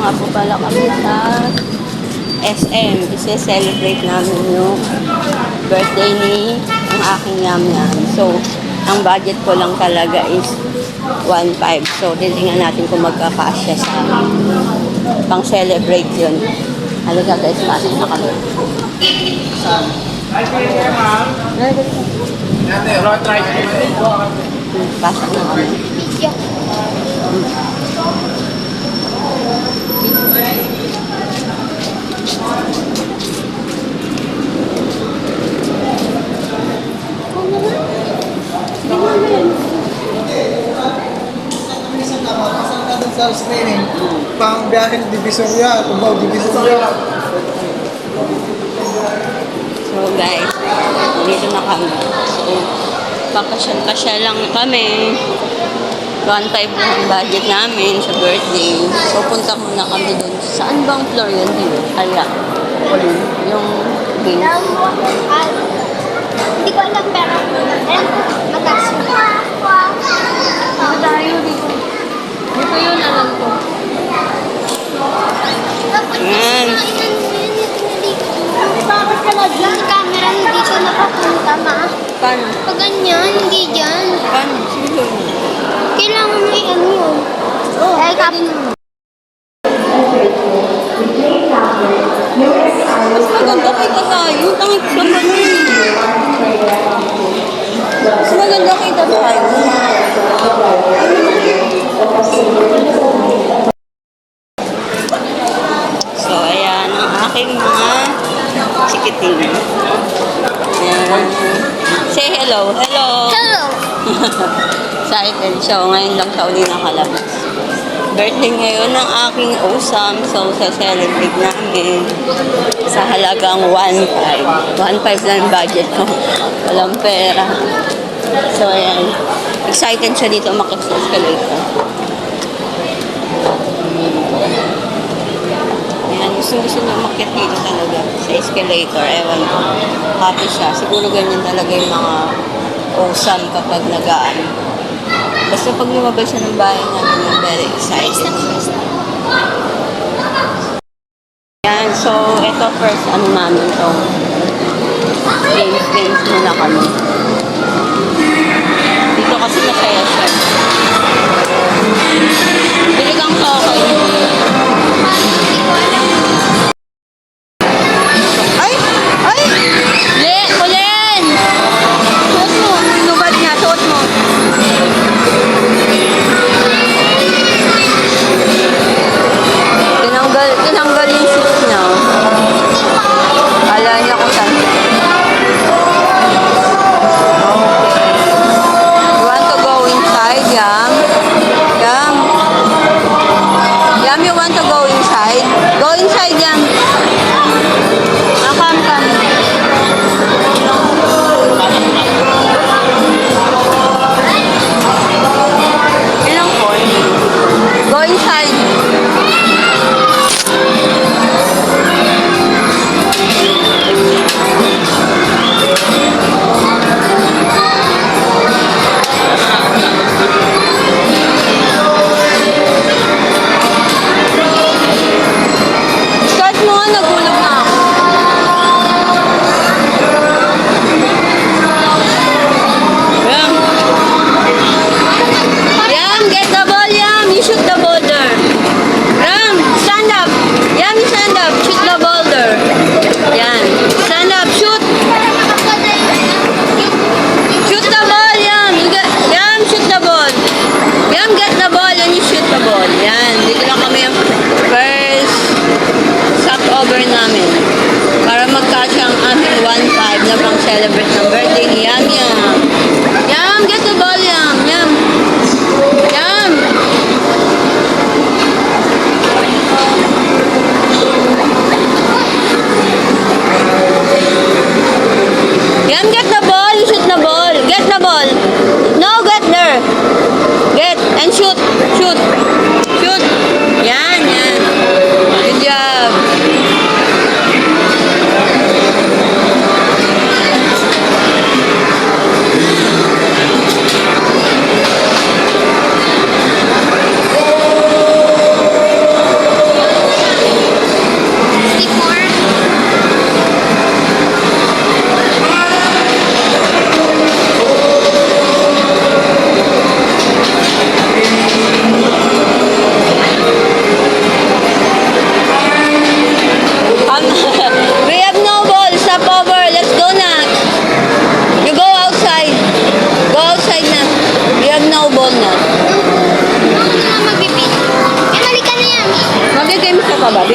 nga po pala kami sa SM. Isi-celebrate namin yung birthday ni ang aking yam-yam. So, ang budget ko lang talaga is 1.5. So, titingnan natin kung magkakasya sa pang-celebrate yun. Halika guys, pasok na kami. Pasok na kami. Sa screening, pang biyahe ng Divisoria, tumaw Divisoria. So guys, dito na kami. So, pakasya lang kami. 1.5 lang ang budget namin sa birthday. So, punta muna kami dun. Saan bang floor yun? Dito? Kaya, yung games. Hindi ko alam pero mataas yun. Ano tayo dito? Dito yun, alam ko. Yan. Bakit ka na dyan? Yung camera hindi siya nakapunta, ma. Paano? Pag ganyan, hindi dyan. Paano? Sige. Kailangan mo i-ano yun. Eh, Mas maganda kita tayo. Tangit sa kami. Mas maganda kita tayo. So, ayan ang aking mga chikiting. Ayan. Say hello. Hello. hello. Excited siya. Ngayon lang siya uli nakalabas. Birthday ngayon ng aking awesome. So, sa-celebrate namin sa halagang 1.5. 1.5 lang yung budget ko. Walang pera. So, ayan. Excited siya dito umakit sa escalator. Ayan. Gusto niya umakit dito talaga sa escalator. Ewan ko. Happy siya. Siguro ganyan talaga yung mga awesome kapag nagaan. Basta pag lumabas siya ng bahay namin, I'm very excited. Yan, so ito first, ano namin to. Games muna kami. Dito kasi masaya siya. Bili kang token. Ay! Ay! Ulen! Suot mo, nubad niya, suot mo. Tinanggal yung shoes niya. Ala niya kung saan. You want to go inside, Yam? Yam?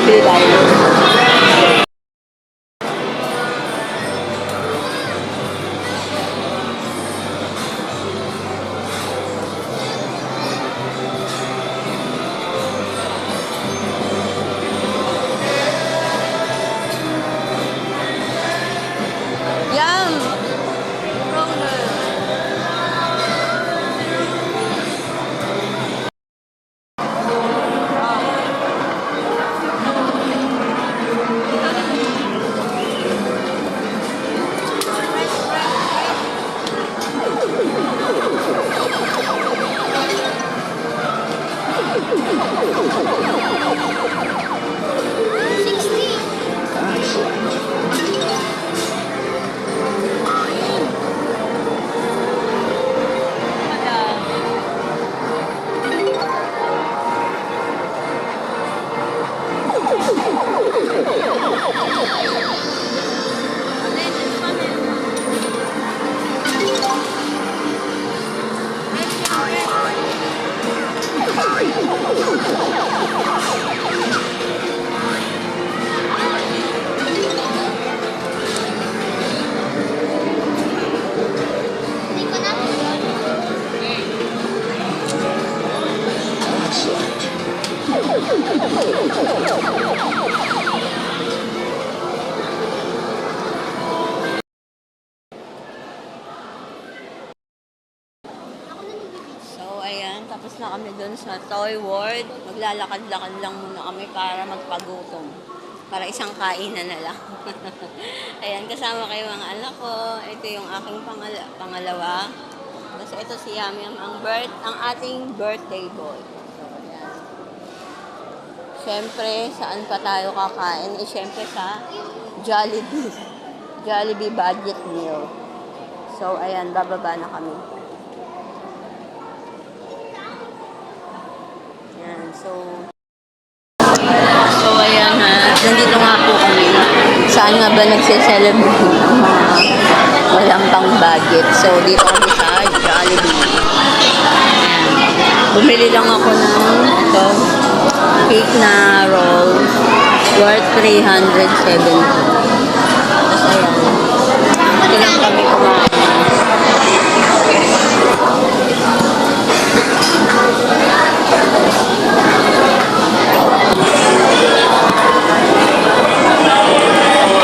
bibili tayo. Yum! Roller. Hindi ko na. So, ayan, tapos na kami dun sa Toy World. Maglalakad-lakad lang muna kami para magpagutom. Para isang kainan na lang. Ayan, kasama kayo mga anak ko. Ito yung aking pangalawa. Tapos ito si Yamiam, ang ating birthday boy. So, ayan. Siyempre, saan pa tayo kakain? Eh, siyempre sa Jollibee. Jollibee budget meal. So, ayan, bababa na kami. Yan, so ayan ha, nandito nga po kami. Saan nga ba nagse-celebrate ng mga walang pang budget? So, dito kami sa Jollibee. Ayan. Bumili lang ako ng ito, cake na roll worth 370. Tapos ayan, ito lang kami kumain.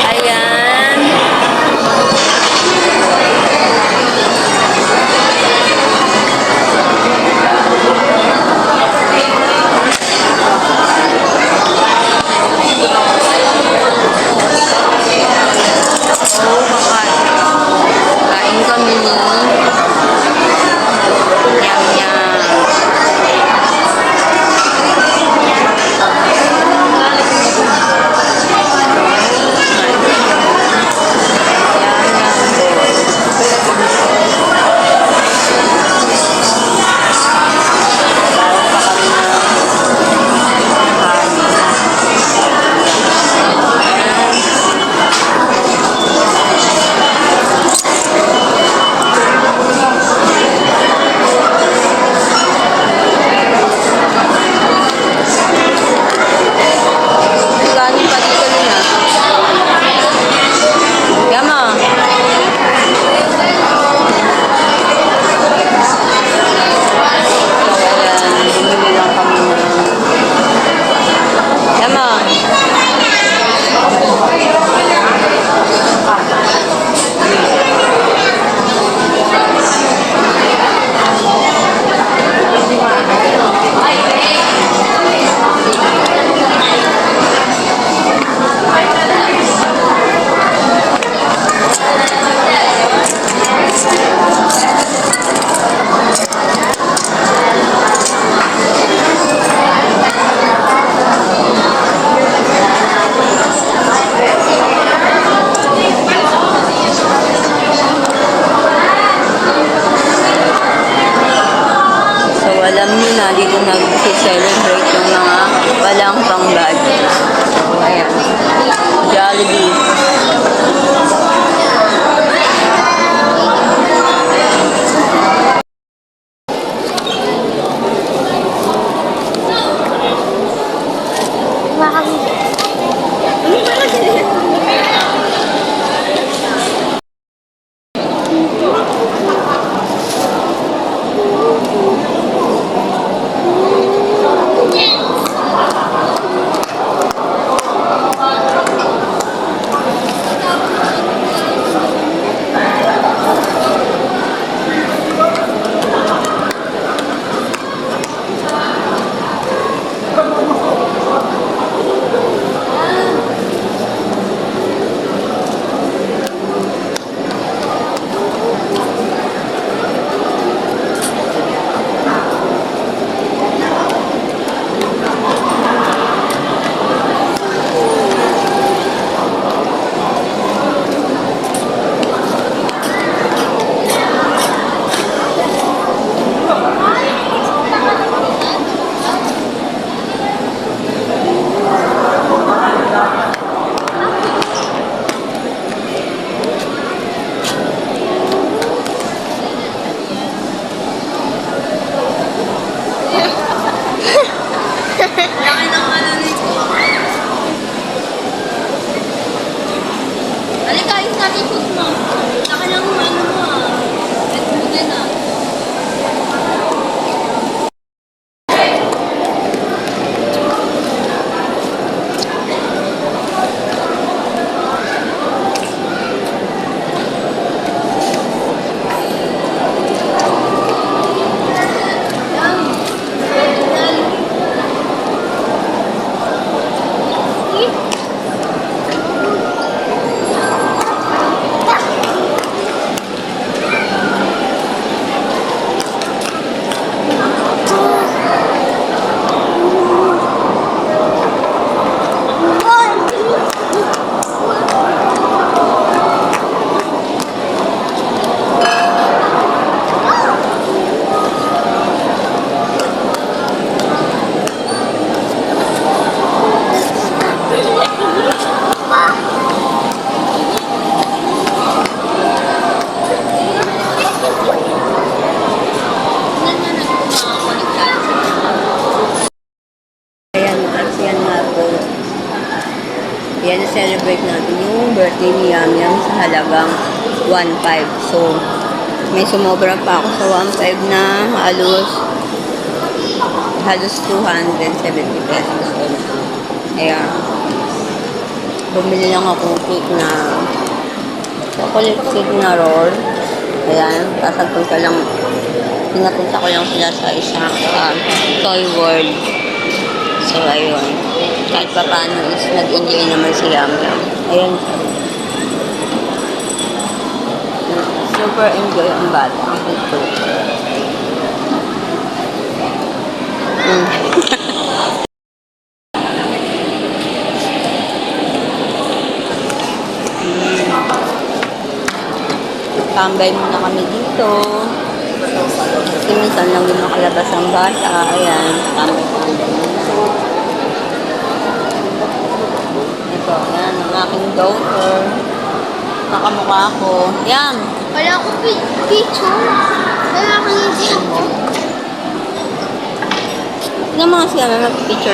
Ayan. Kain kami ni Yam Yam. Kanin pa dito nila. Yama. Ayan, bumili lang kami ng Yama. So, alam nyo na, dito nag-celebrate yung mga walang pang budget. So, ayan. Jollibee. Makakita. sa halagang 1.5. So, may sumobra pa ako sa 1.5 na halos 270 pesos. Ayan. Bumili lang akong cake na chocolate cake na roll. Ayan. Pinatpunta ko lang sila sa isang Toy World. So, ayun. Kahit pa paano is nag-enjoy naman si Yam Yam. Ayan siya. Super enjoy ang bata. Ito. Tambay muna kami dito. Kasi minsan lang din makalabas ang bata. Ayan, tambay-tambay muna. Ito, ayan, ang aking daughter. Nakamukha ko. Yan! Wala akong picture. Wala akong hindi ako. Tignan mga siya na nag-picture.